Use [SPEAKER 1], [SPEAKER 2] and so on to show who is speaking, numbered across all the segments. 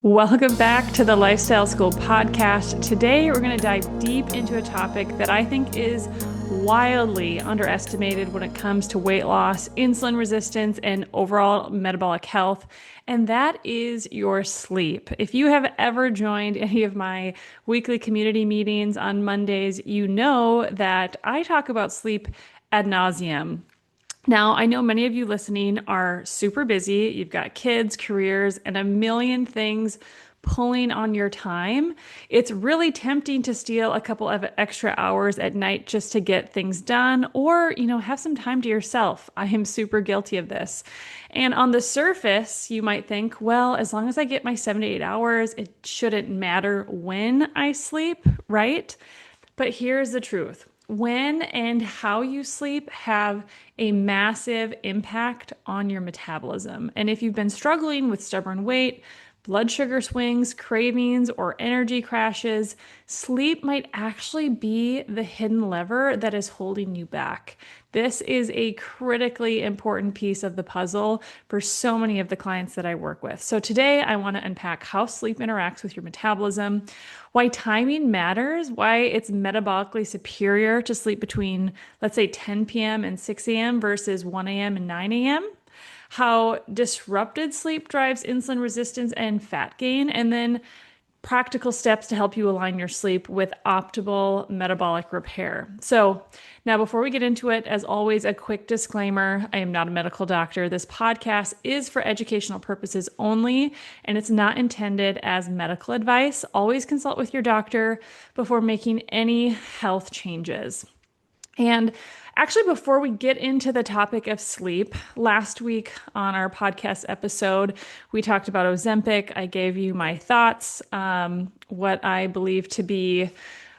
[SPEAKER 1] Welcome back to the Lifestyle School podcast. Today, we're going to dive deep into a topic that I think is wildly underestimated when it comes to weight loss, insulin resistance, and overall metabolic health, and that is your sleep. If you have ever joined any of my weekly community meetings on Mondays, you know that I talk about sleep ad nauseum. Now, I know many of you listening are super busy. You've got kids, careers, and a million things pulling on your time. It's really tempting to steal a couple of extra hours at night just to get things done or, have some time to yourself. I am super guilty of this. And on the surface, you might think, well, as long as I get my 7 to 8 hours, it shouldn't matter when I sleep, right? But here's the truth. When and how you sleep have a massive impact on your metabolism. And if you've been struggling with stubborn weight, blood sugar swings, cravings, or energy crashes, sleep might actually be the hidden lever that is holding you back. This is a critically important piece of the puzzle for so many of the clients that I work with. So today I want to unpack how sleep interacts with your metabolism, why timing matters, why it's metabolically superior to sleep between, let's say, 10 p.m. and 6 a.m. versus 1 a.m. and 9 a.m., how disrupted sleep drives insulin resistance and fat gain, and then practical steps to help you align your sleep with optimal metabolic repair. So now, before we get into it, as always, a quick disclaimer. I am not a medical doctor. This podcast is for educational purposes only, and it's not intended as medical advice. Always consult with your doctor before making any health changes. And actually, before we get into the topic of sleep, last week on our podcast episode, we talked about Ozempic. I gave you my thoughts, what I believe to be,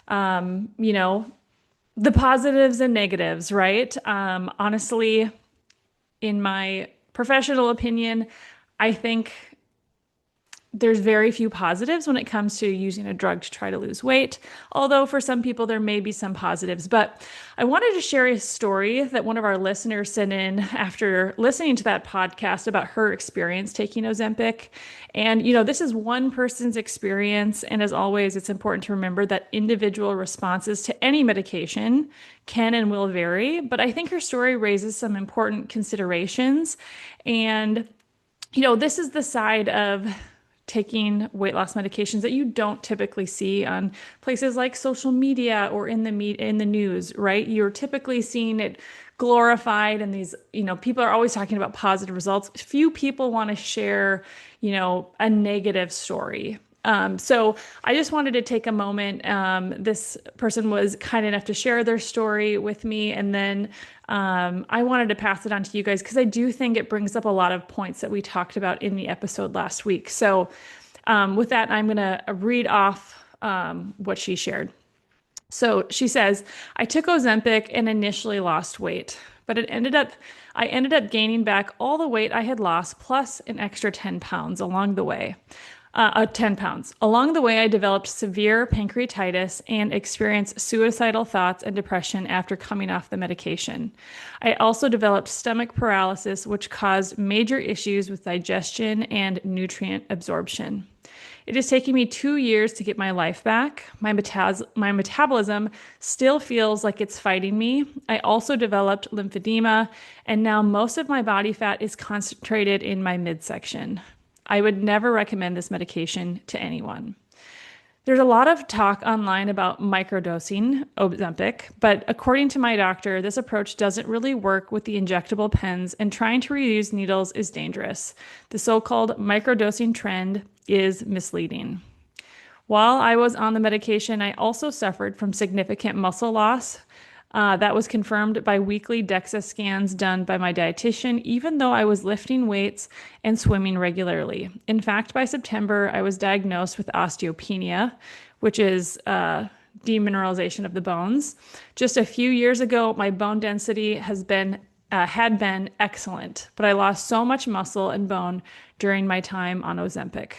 [SPEAKER 1] the positives and negatives, right? Honestly, in my professional opinion, I think there's very few positives when it comes to using a drug to try to lose weight, although for some people there may be some positives. But I wanted to share a story that one of our listeners sent in after listening to that podcast about her experience taking Ozempic. And, this is one person's experience. And as always, it's important to remember that individual responses to any medication can and will vary. But I think her story raises some important considerations. And, this is the side of taking weight loss medications that you don't typically see on places like social media or in the news, right? You're typically seeing it glorified, and these, people are always talking about positive results. Few people want to share, a negative story. So I just wanted to take a moment. This person was kind enough to share their story with me, and then I wanted to pass it on to you guys because I do think it brings up a lot of points that we talked about in the episode last week. So with that, I'm going to read off what she shared. So she says, I took Ozempic and initially lost weight, but I ended up gaining back all the weight I had lost plus an extra 10 pounds along the way. 10 pounds. Along the way, I developed severe pancreatitis and experienced suicidal thoughts and depression after coming off the medication. I also developed stomach paralysis, which caused major issues with digestion and nutrient absorption. It is taking me 2 years to get my life back. My metabolism still feels like it's fighting me. I also developed lymphedema, and now most of my body fat is concentrated in my midsection. I would never recommend this medication to anyone. There's a lot of talk online about microdosing Ozempic, but according to my doctor, this approach doesn't really work with the injectable pens, and trying to reuse needles is dangerous. The so-called microdosing trend is misleading. While I was on the medication, I also suffered from significant muscle loss. That was confirmed by weekly DEXA scans done by my dietitian, even though I was lifting weights and swimming regularly. In fact, by September, I was diagnosed with osteopenia, which is demineralization of the bones. Just a few years ago, my bone density had been excellent, but I lost so much muscle and bone during my time on Ozempic.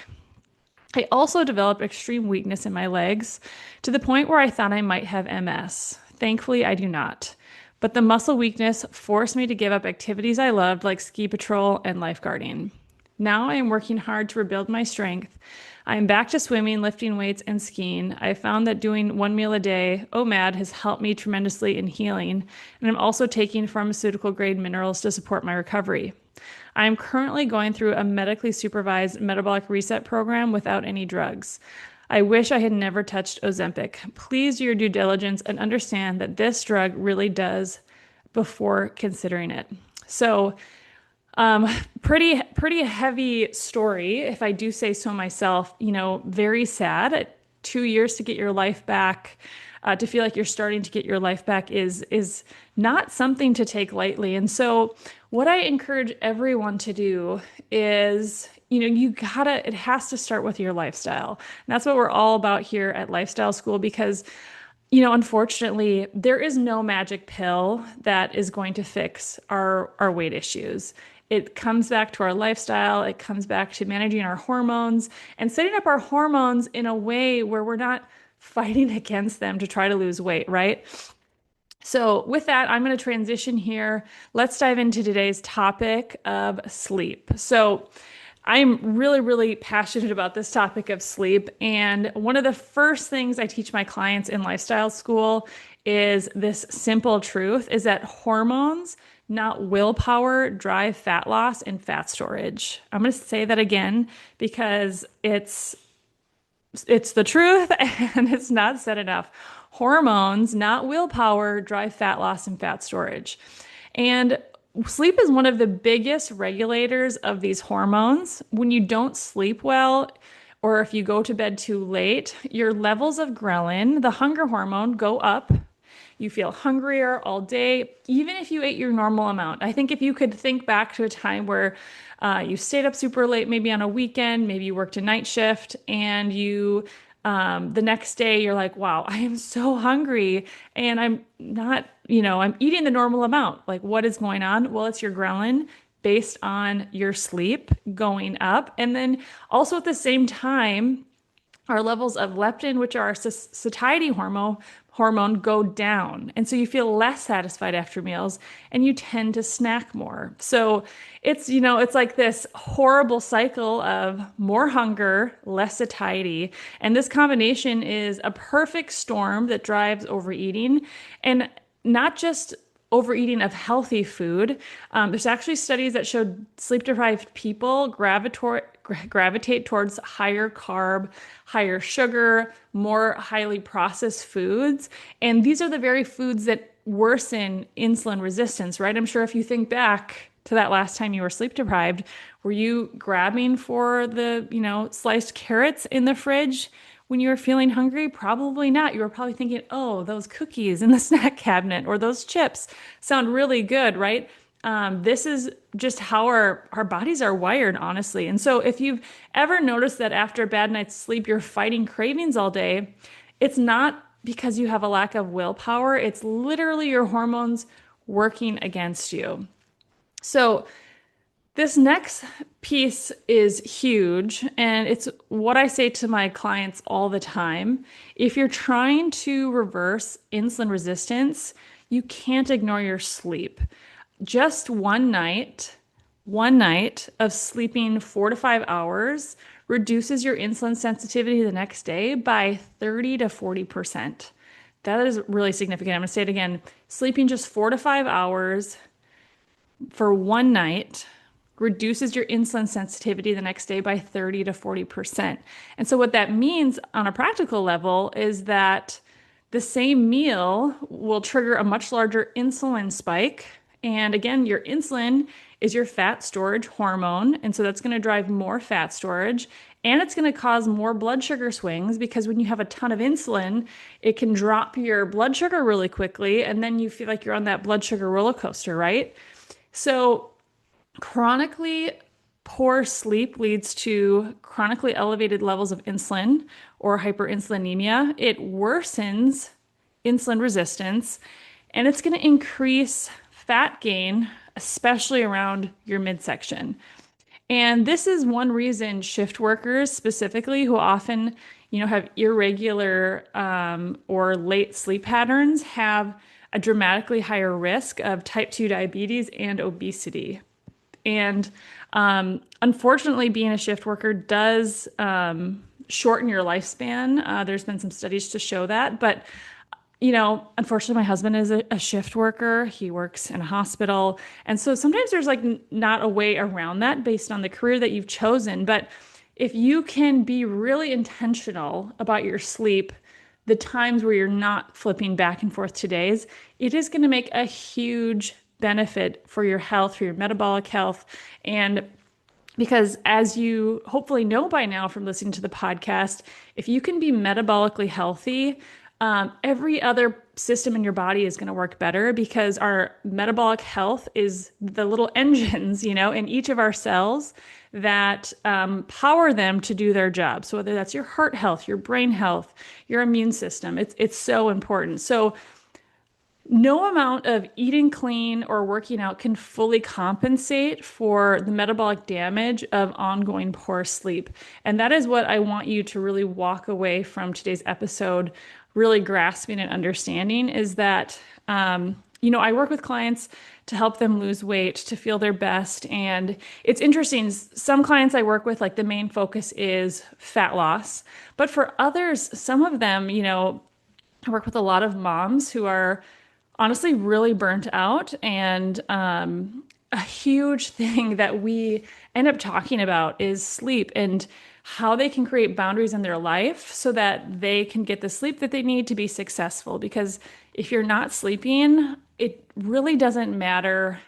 [SPEAKER 1] I also developed extreme weakness in my legs to the point where I thought I might have MS. Thankfully, I do not. But the muscle weakness forced me to give up activities I loved, like ski patrol and lifeguarding. Now I am working hard to rebuild my strength. I'm back to swimming, lifting weights, and skiing. I found that doing one meal a day, OMAD, has helped me tremendously in healing, and I'm also taking pharmaceutical grade minerals to support my recovery. I am currently going through a medically supervised metabolic reset program without any drugs. I wish I had never touched Ozempic. Please do your due diligence and understand that this drug really does before considering it. So, pretty heavy story, if I do say so myself. Very sad. 2 years to get your life back, to feel like you're starting to get your life back is not something to take lightly. And so, what I encourage everyone to do is, it has to start with your lifestyle. And that's what we're all about here at Lifestyle School because unfortunately, there is no magic pill that is going to fix our weight issues. It comes back to our lifestyle. It comes back to managing our hormones and setting up our hormones in a way where we're not fighting against them to try to lose weight, right? So, with that, I'm going to transition here. Let's dive into today's topic of sleep. So, I'm really, really passionate about this topic of sleep. And one of the first things I teach my clients in lifestyle school is this simple truth is that hormones, not willpower, drive fat loss and fat storage. I'm going to say that again because it's the truth and it's not said enough. Hormones, not willpower, drive fat loss and fat storage. And sleep is one of the biggest regulators of these hormones. When you don't sleep well, or if you go to bed too late, your levels of ghrelin, the hunger hormone, go up. You feel hungrier all day, even if you ate your normal amount. I think if you could think back to a time where you stayed up super late, maybe on a weekend, maybe you worked a night shift, and the next day you're like, wow, I am so hungry and I'm not, I'm eating the normal amount. Like, what is going on? Well, it's your ghrelin based on your sleep going up. And then also at the same time, our levels of leptin, which are our satiety hormone go down. And so you feel less satisfied after meals and you tend to snack more. So it's like this horrible cycle of more hunger, less satiety. And this combination is a perfect storm that drives overeating and not just overeating of healthy food. There's actually studies that showed sleep deprived people gravitate towards higher carb, higher sugar, more highly processed foods. And these are the very foods that worsen insulin resistance, right? I'm sure if you think back to that last time you were sleep deprived, were you grabbing for the, sliced carrots in the fridge when you were feeling hungry? Probably not. You were probably thinking, oh, those cookies in the snack cabinet or those chips sound really good, right? This is just how our bodies are wired, honestly. And so if you've ever noticed that after a bad night's sleep, you're fighting cravings all day, it's not because you have a lack of willpower. It's literally your hormones working against you. So this next piece is huge, and it's what I say to my clients all the time. If you're trying to reverse insulin resistance, you can't ignore your sleep. Just one night of sleeping 4 to 5 hours reduces your insulin sensitivity the next day by 30 to 40%. That is really significant. I'm going to say it again. Sleeping just 4 to 5 hours for one night reduces your insulin sensitivity the next day by 30 to 40%. And so what that means on a practical level is that the same meal will trigger a much larger insulin spike. And again, your insulin is your fat storage hormone. And so that's going to drive more fat storage. And it's going to cause more blood sugar swings because when you have a ton of insulin, it can drop your blood sugar really quickly. And then you feel like you're on that blood sugar roller coaster, right? So chronically poor sleep leads to chronically elevated levels of insulin or hyperinsulinemia. It worsens insulin resistance and it's going to increase fat gain, especially around your midsection. And this is one reason shift workers specifically who often, have irregular or late sleep patterns have a dramatically higher risk of type 2 diabetes and obesity. And unfortunately, being a shift worker does shorten your lifespan. There's been some studies to show that. But, unfortunately, my husband is a shift worker. He works in a hospital. And so sometimes there's like not a way around that based on the career that you've chosen. But if you can be really intentional about your sleep, the times where you're not flipping back and forth to days, it is going to make a huge benefit for your health, for your metabolic health. And because as you hopefully know by now from listening to the podcast, if you can be metabolically healthy, every other system in your body is going to work better because our metabolic health is the little engines, in each of our cells that power them to do their job. So whether that's your heart health, your brain health, your immune system, it's so important. So no amount of eating clean or working out can fully compensate for the metabolic damage of ongoing poor sleep. And that is what I want you to really walk away from today's episode, really grasping and understanding is that, I work with clients to help them lose weight, to feel their best. And it's interesting. Some clients I work with, like the main focus is fat loss. But for others, some of them, I work with a lot of moms who are honestly really burnt out. And a huge thing that we end up talking about is sleep and how they can create boundaries in their life so that they can get the sleep that they need to be successful. Because if you're not sleeping, it really doesn't matter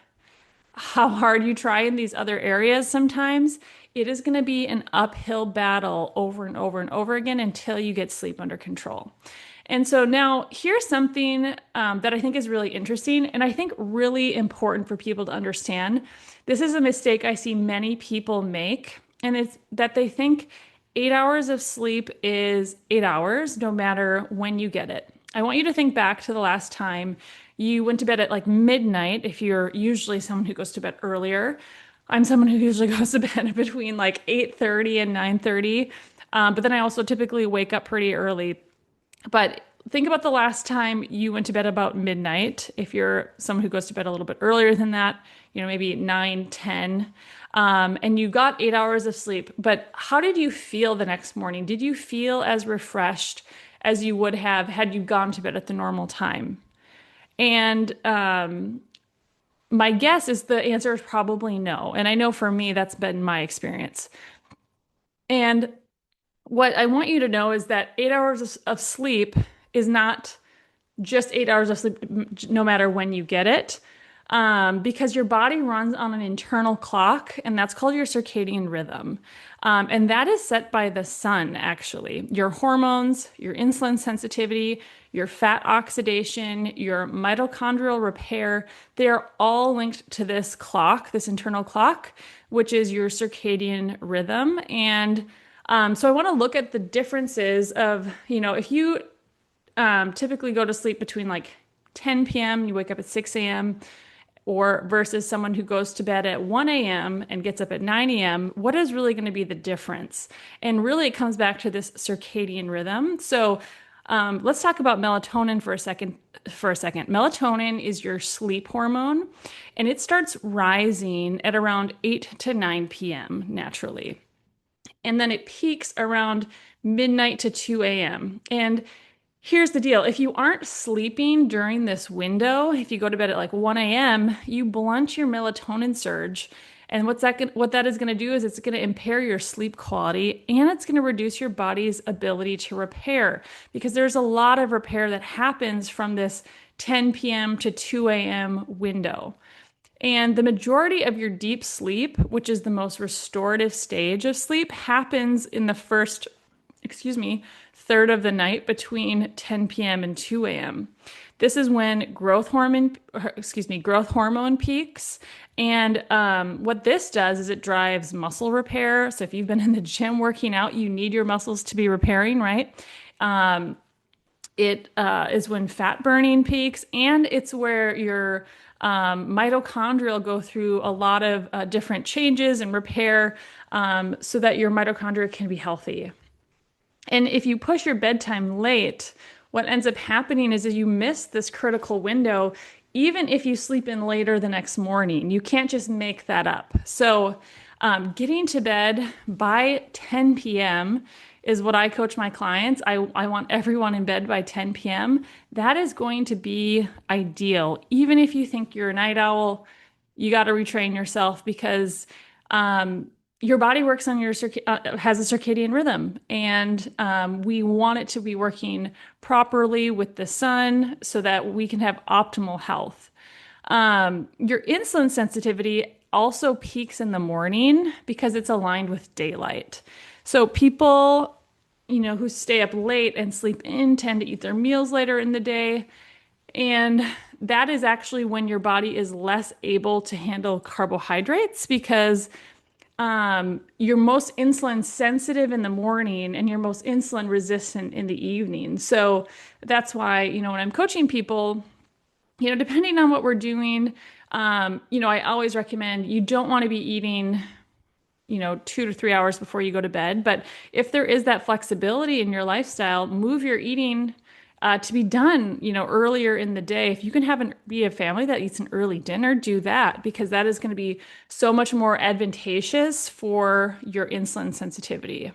[SPEAKER 1] how hard you try in these other areas sometimes. It is going to be an uphill battle over and over and over again until you get sleep under control. And so now here's something that I think is really interesting and I think really important for people to understand. This is a mistake I see many people make, and it's that they think 8 hours of sleep is 8 hours, no matter when you get it. I want you to think back to the last time you went to bed at like midnight, if you're usually someone who goes to bed earlier. I'm someone who usually goes to bed between like 8:30 and 9:30. But then I also typically wake up pretty early. But think about the last time you went to bed about midnight. If you're someone who goes to bed a little bit earlier than that, maybe 9, 10, and you got 8 hours of sleep. But how did you feel the next morning? Did you feel as refreshed as you would have had you gone to bed at the normal time? And my guess is the answer is probably no. And I know for me, that's been my experience. And what I want you to know is that 8 hours of sleep is not just 8 hours of sleep, no matter when you get it, because your body runs on an internal clock, and that's called your circadian rhythm. And that is set by the sun, actually. Your hormones, your insulin sensitivity, your fat oxidation, your mitochondrial repair, they are all linked to this clock, this internal clock, which is your circadian rhythm. And so I want to look at the differences of, if you typically go to sleep between like 10 p.m., you wake up at 6 a.m., or versus someone who goes to bed at 1 a.m. and gets up at 9 a.m., what is really going to be the difference? And really, it comes back to this circadian rhythm. So let's talk about melatonin for a second. Melatonin is your sleep hormone, and it starts rising at around 8 to 9 p.m. naturally. And then it peaks around midnight to 2 a.m. And here's the deal. If you aren't sleeping during this window, if you go to bed at like 1 a.m., you blunt your melatonin surge. And what that is going to do is it's going to impair your sleep quality, and it's going to reduce your body's ability to repair, because there's a lot of repair that happens from this 10 p.m. to 2 a.m. window. And the majority of your deep sleep, which is the most restorative stage of sleep, happens in the first, third of the night between 10 p.m. and 2 a.m. This is when growth hormone peaks. And what this does is it drives muscle repair. So if you've been in the gym working out, you need your muscles to be repairing, right? It is when fat burning peaks, and it's where your mitochondria go through a lot of different changes and repair so that your mitochondria can be healthy. And if you push your bedtime late, what ends up happening is you miss this critical window, even if you sleep in later the next morning. You can't just make that up. So getting to bed by 10 p.m. is what I coach my clients. I want everyone in bed by 10 p.m. That is going to be ideal. Even if you think you're a night owl, you got to retrain yourself because your body works on has a circadian rhythm, and we want it to be working properly with the sun so that we can have optimal health. Your insulin sensitivity also peaks in the morning because it's aligned with daylight. So people, who stay up late and sleep in tend to eat their meals later in the day. And that is actually when your body is less able to handle carbohydrates because you're most insulin sensitive in the morning and you're most insulin resistant in the evening. So that's why, when I'm coaching people, depending on what we're doing, I always recommend you don't want to be eating, 2 to 3 hours before you go to bed. But if there is that flexibility in your lifestyle, move your eating to be done, earlier in the day. If you can be a family that eats an early dinner, do that because that is going to be so much more advantageous for your insulin sensitivity.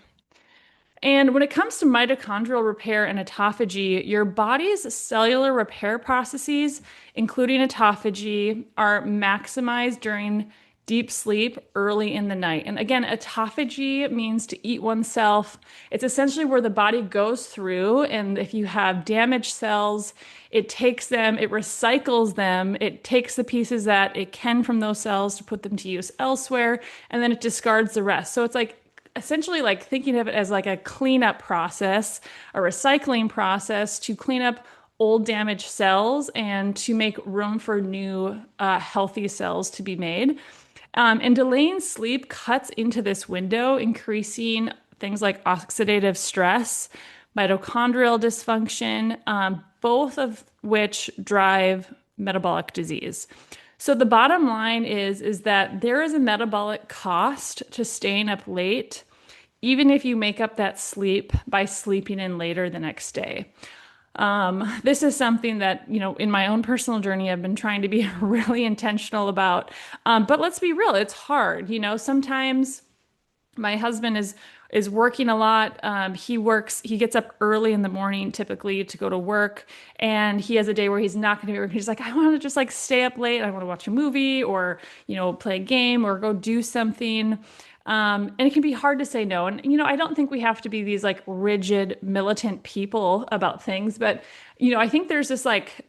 [SPEAKER 1] And when it comes to mitochondrial repair and autophagy, your body's cellular repair processes, including autophagy, are maximized during deep sleep early in the night. And again, autophagy means to eat oneself. It's essentially where the body goes through, and if you have damaged cells, it takes them, it recycles them, it takes the pieces that it can from those cells to put them to use elsewhere, and then it discards the rest. So it's like essentially like thinking of it as like a cleanup process, a recycling process to clean up old damaged cells and to make room for new healthy cells to be made. And delaying sleep cuts into this window, increasing things like oxidative stress, mitochondrial dysfunction, both of which drive metabolic disease. So the bottom line is that there is a metabolic cost to staying up late, even if you make up that sleep by sleeping in later the next day. This is something that, in my own personal journey, I've been trying to be really intentional about. But let's be real, it's hard. Sometimes my husband is working a lot. He gets up early in the morning typically to go to work, and he has a day where he's not going to be working. He's like, I want to just like stay up late. I want to watch a movie or, play a game or go do something. And it can be hard to say no. And, I don't think we have to be these like rigid militant people about things, but, I think there's this like,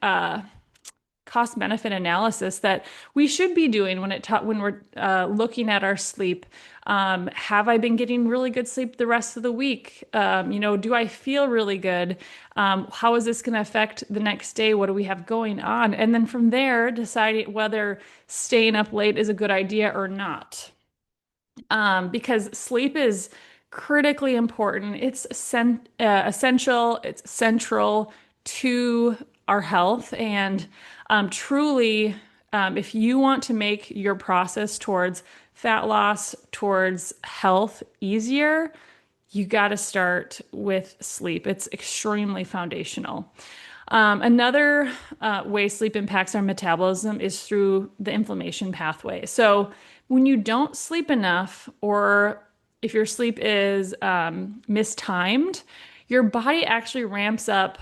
[SPEAKER 1] cost benefit analysis that we should be doing when we're looking at our sleep. Have I been getting really good sleep the rest of the week? Do I feel really good? How is this going to affect the next day? What do we have going on? And then from there, deciding whether staying up late is a good idea or not. Because sleep is critically important. It's essential. It's central to our health. And truly, if you want to make your process towards fat loss, towards health easier, you got to start with sleep. It's extremely foundational. Another way sleep impacts our metabolism is through the inflammation pathway. So when you don't sleep enough, or if your sleep is mistimed, your body actually ramps up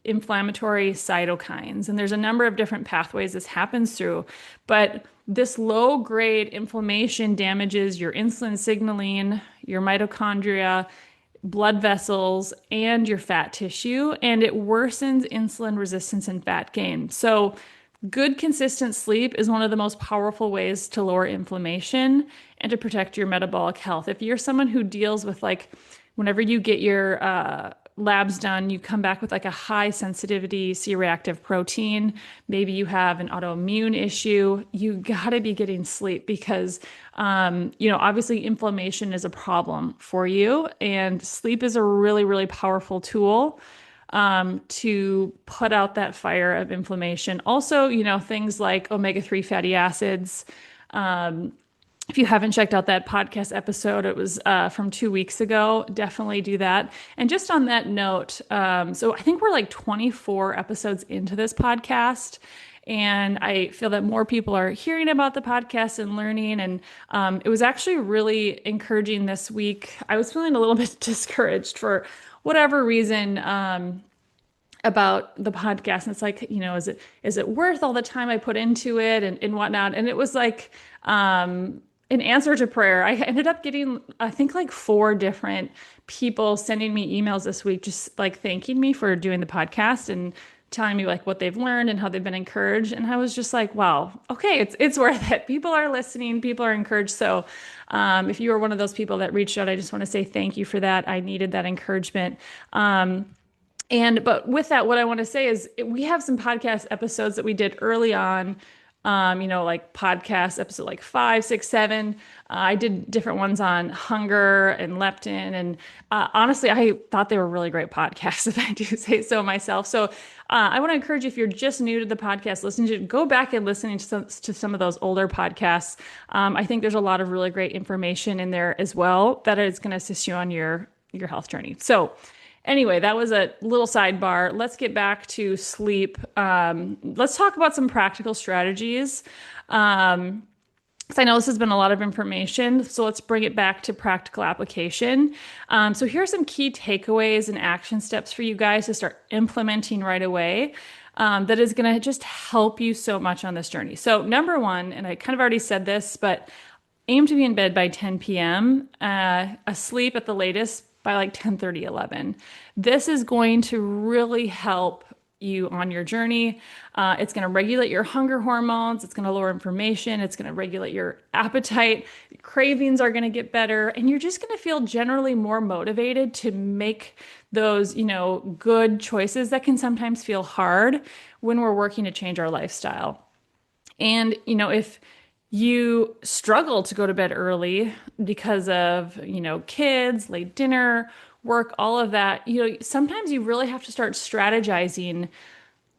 [SPEAKER 1] inflammatory cytokines. And there's a number of different pathways this happens through. But this low-grade inflammation damages your insulin signaling, your mitochondria, blood vessels, and your fat tissue, and it worsens insulin resistance and fat gain. So good, consistent sleep is one of the most powerful ways to lower inflammation and to protect your metabolic health. If you're someone who deals with like, whenever you get your labs done, you come back with like a high sensitivity C-reactive protein, maybe you have an autoimmune issue, you gotta be getting sleep because, obviously inflammation is a problem for you, and sleep is a really, really powerful tool to put out that fire of inflammation. Also, things like omega-3 fatty acids. If you haven't checked out that podcast episode, it was from 2 weeks ago. Definitely do that. And just on that note, so I think we're like 24 episodes into this podcast. And I feel that more people are hearing about the podcast and learning. And it was actually really encouraging this week. I was feeling a little bit discouraged for whatever reason. About the podcast. And it's like, is it worth all the time I put into it and whatnot? And it was like an answer to prayer. I ended up getting, I think, like four different people sending me emails this week, just like thanking me for doing the podcast and telling me like what they've learned and how they've been encouraged. And I was just like, wow, okay, it's worth it. People are listening, people are encouraged. So if you were one of those people that reached out, I just want to say thank you for that. I needed that encouragement. But with that, what I want to say is we have some podcast episodes that we did early on, like podcast episode like 5, 6, 7. I did different ones on hunger and leptin. And honestly, I thought they were really great podcasts, if I do say so myself. So I want to encourage you, if you're just new to the podcast, go back and listen to some of those older podcasts. I think there's a lot of really great information in there as well that is going to assist you on your health journey. So anyway, that was a little sidebar. Let's get back to sleep. Let's talk about some practical strategies. So I know this has been a lot of information, so let's bring it back to practical application. So here are some key takeaways and action steps for you guys to start implementing right away. That is going to just help you so much on this journey. So number 1, and I kind of already said this, but aim to be in bed by 10 p.m., asleep at the latest by like 10:30, 11. This is going to really help you on your journey. It's going to regulate your hunger hormones. It's going to lower inflammation. It's going to regulate your appetite. Cravings are going to get better. And you're just going to feel generally more motivated to make those, good choices that can sometimes feel hard when we're working to change our lifestyle. And, if you struggle to go to bed early because of, kids, late dinner, work, all of that, sometimes you really have to start strategizing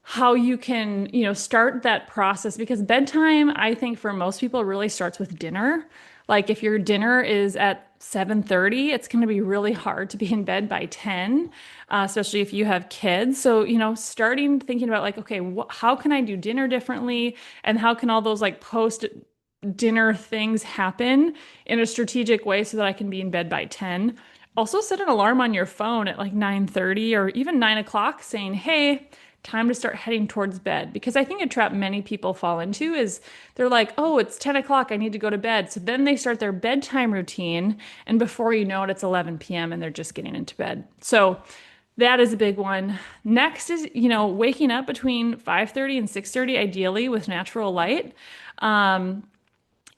[SPEAKER 1] how you can, start that process, because bedtime, I think for most people really starts with dinner. Like if your dinner is at 7:30, it's going to be really hard to be in bed by 10, especially if you have kids. So, starting thinking about like, okay, how can I do dinner differently? And how can all those like post dinner things happen in a strategic way so that I can be in bed by 10. Also set an alarm on your phone at like 9:30 or even 9 o'clock saying, hey, time to start heading towards bed. Because I think a trap many people fall into is they're like, oh, it's 10 o'clock, I need to go to bed. So then they start their bedtime routine, and before you know it, it's 11 p.m. and they're just getting into bed. So that is a big one. Next is, waking up between 5:30 and 6:30, ideally with natural light.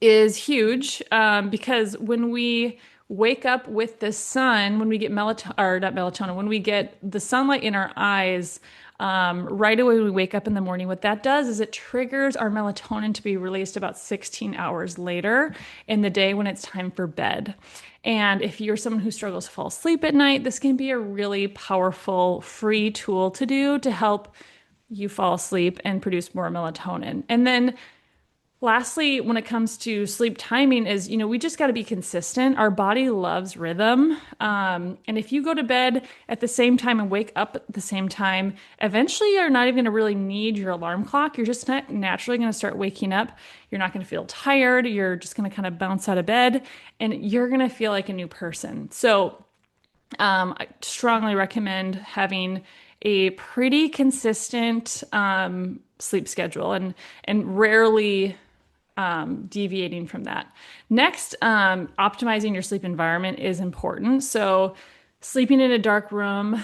[SPEAKER 1] Is huge because when we wake up with the sun, when we get melatonin, or not melatonin, when we get the sunlight in our eyes, right away when we wake up in the morning, what that does is it triggers our melatonin to be released about 16 hours later in the day when it's time for bed. And if you're someone who struggles to fall asleep at night, this can be a really powerful free tool to do to help you fall asleep and produce more melatonin. And then lastly, when it comes to sleep timing is, we just got to be consistent. Our body loves rhythm. And if you go to bed at the same time and wake up at the same time, eventually you're not even going to really need your alarm clock. You're just not naturally going to start waking up. You're not going to feel tired. You're just going to kind of bounce out of bed and you're going to feel like a new person. So I strongly recommend having a pretty consistent sleep schedule and rarely deviating from that. Next, optimizing your sleep environment is important. So sleeping in a dark room,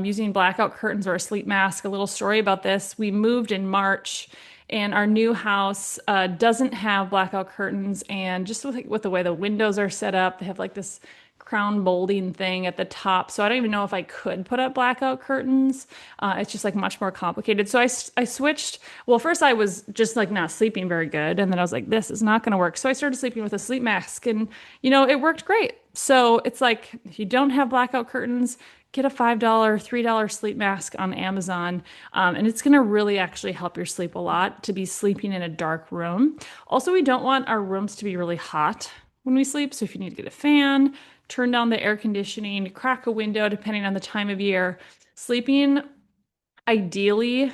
[SPEAKER 1] using blackout curtains or a sleep mask. A little story about this. We moved in March and our new house doesn't have blackout curtains, and just with the way the windows are set up, they have like this crown molding thing at the top. So I don't even know if I could put up blackout curtains. It's just like much more complicated. So I switched. Well, first I was just like not sleeping very good. And then I was like, this is not going to work. So I started sleeping with a sleep mask and, it worked great. So it's like, if you don't have blackout curtains, get a $5, $3 sleep mask on Amazon. And it's going to really actually help your sleep a lot to be sleeping in a dark room. Also, we don't want our rooms to be really hot when we sleep. So if you need to get a fan, turn down the air conditioning, crack a window, depending on the time of year. Sleeping ideally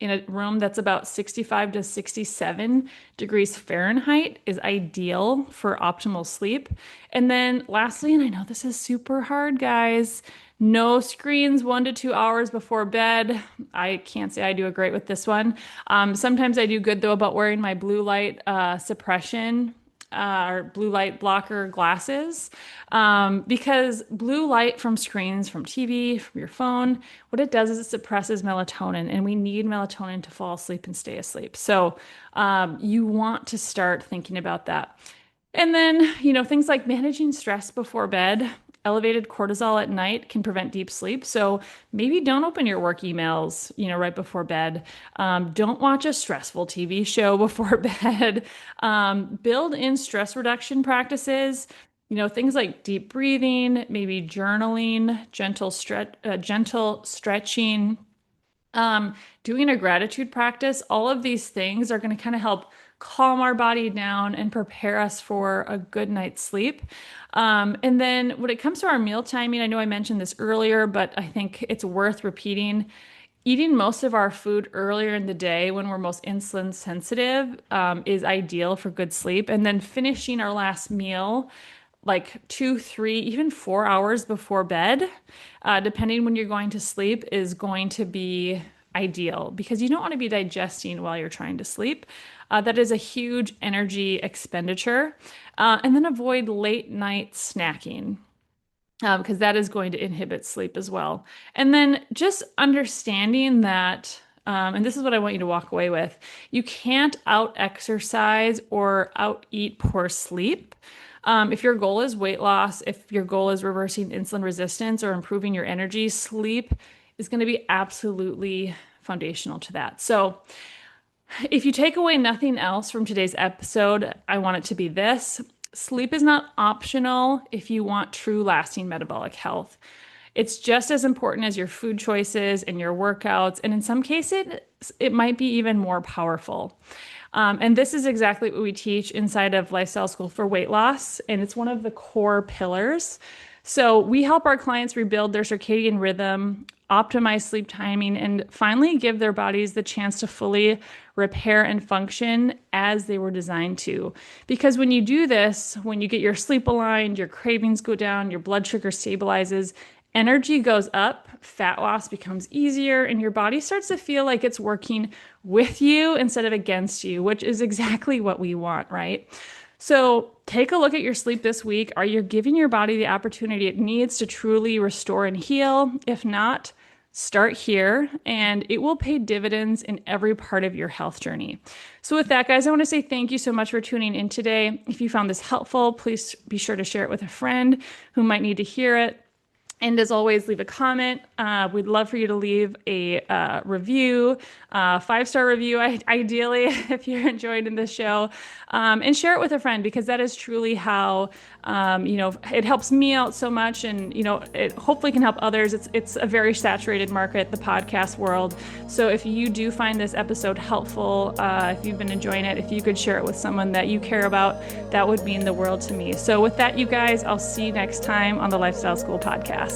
[SPEAKER 1] in a room that's about 65 to 67 degrees Fahrenheit is ideal for optimal sleep. And then lastly, and I know this is super hard, guys, no screens 1 to 2 hours before bed. I can't say I do a great with this one. Sometimes I do good though about wearing my blue light suppression or blue light blocker glasses, because blue light from screens, from TV, from your phone, what it does is it suppresses melatonin, and we need melatonin to fall asleep and stay asleep. So you want to start thinking about that. And then, things like managing stress before bed. Elevated cortisol at night can prevent deep sleep. So maybe don't open your work emails, right before bed. Don't watch a stressful TV show before bed. Build in stress reduction practices, things like deep breathing, maybe journaling, gentle stretching, doing a gratitude practice. All of these things are going to kind of help calm our body down and prepare us for a good night's sleep. And then when it comes to our meal timing, I know I mentioned this earlier, but I think it's worth repeating. Eating most of our food earlier in the day when we're most insulin sensitive is ideal for good sleep. And then finishing our last meal like 2, 3, even 4 hours before bed, depending when you're going to sleep, is going to be ideal because you don't want to be digesting while you're trying to sleep. That is a huge energy expenditure. And then avoid late night snacking because that is going to inhibit sleep as well. And then just understanding that, and this is what I want you to walk away with, you can't out exercise or out eat poor sleep. If your goal is weight loss, if your goal is reversing insulin resistance or improving your energy, sleep is going to be absolutely foundational to that. So if you take away nothing else from today's episode, I want it to be this. Sleep is not optional if you want true lasting metabolic health. It's just as important as your food choices and your workouts. And in some cases, it might be even more powerful. And this is exactly what we teach inside of Lifestyle School for Weight Loss. And it's one of the core pillars. So we help our clients rebuild their circadian rhythm, optimize sleep timing, and finally give their bodies the chance to fully repair and function as they were designed to. Because when you do this, when you get your sleep aligned, your cravings go down, your blood sugar stabilizes, energy goes up, fat loss becomes easier, and your body starts to feel like it's working with you instead of against you, which is exactly what we want, right? So take a look at your sleep this week. Are you giving your body the opportunity it needs to truly restore and heal? If not, start here and it will pay dividends in every part of your health journey. So with that, guys, I want to say thank you so much for tuning in today. If you found this helpful, please be sure to share it with a friend who might need to hear it. And as always, leave a comment. We'd love for you to leave a review, 5-star review, ideally, if you're enjoying this show, and share it with a friend because that is truly how, it helps me out so much, and it hopefully can help others. It's a very saturated market, the podcast world. So if you do find this episode helpful, if you've been enjoying it, if you could share it with someone that you care about, that would mean the world to me. So with that, you guys, I'll see you next time on the Lifestyle School podcast.